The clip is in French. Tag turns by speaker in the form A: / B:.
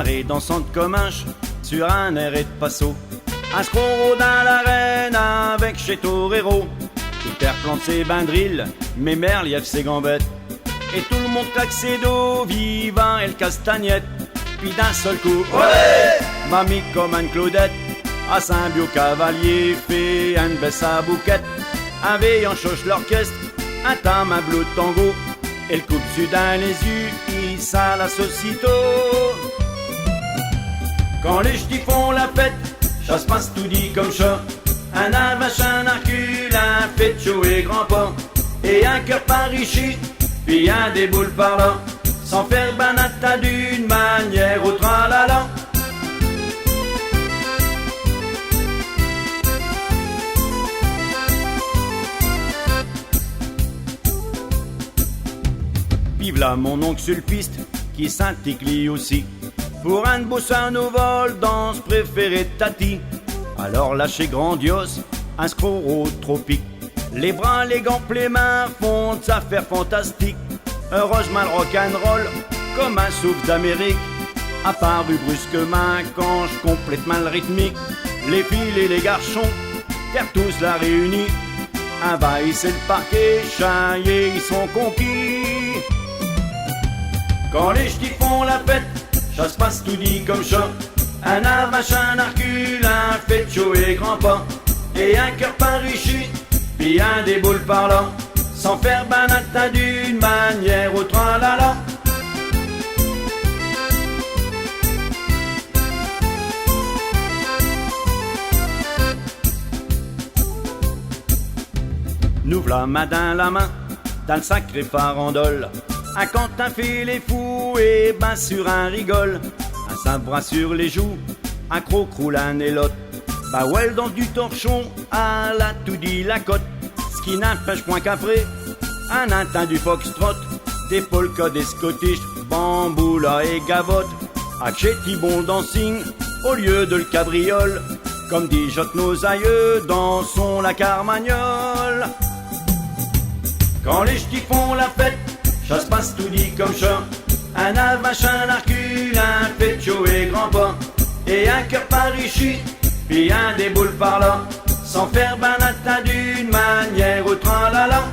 A: soirée dansante comme un ch sur un air et de passo. Un scro dans l'arène avec chez Torero. Le père plante ses bains de drill, mais mère liève ses gambettes. Et tout le monde claque ses dos, vivant et le castagnette. Puis d'un seul coup, olé, mamie comme Anne-Claudette, à Saint-Bio-Cavalier, fait une baisse à bouquette. Un veillant choche l'orchestre, un tam, un bleu de tango. Et le coupe soudain les yeux, il s'enlace aussitôt. Quand les ch'tis font la fête, chasse passe tout dit comme chat. Un avache, un arcule, un fécho et grand pas. Et un cœur par ici, puis un des boules par là. Sans faire banata d'une manière au tralala. Vive là mon oncle sulpiste qui s'inticle aussi pour un bossa novol danse préférée de Tati. Alors lâchez grandiose un scro tropique. Les bras, les gants, les mains font des affaires fantastiques. Un rocheman rock'n'roll comme un souffle d'Amérique. Apparu brusquement quand je complètement le rythmique. Les filles et les garçons terre tous la réunie. Envahissent le parquet, chaillés, ils sont conquis. Quand les ch'tis font la fête, chasse passe tout dit comme chat. Un avache, un arcule, un fécho et grand pas. Et un cœur par ici, puis un des boules par là. Sans faire banata d'une manière au tralala. Nous v'là main dans la main, dans le sacré farandole. Un Quentin fait les fous et ben sur un rigole. Un saint-bras sur les joues, un croc roule un élote. Bah well dans du torchon, à la tout dit la côte. Ce qui n'empêche point qu'après, un intin du foxtrot. Des polkas, des scottish, bamboula et gavotte. À chéti bon dancing, au lieu de le cabriole. Comme dijotent nos aïeux, dansons la carmagnole. Quand les ch'tis font la fête, chasse passe tout dit comme chat. Un avache, un arcule, un fécho et grand pas. Et un cœur par ici, puis un des boules par là. Sans faire banata d'une manière au tralala.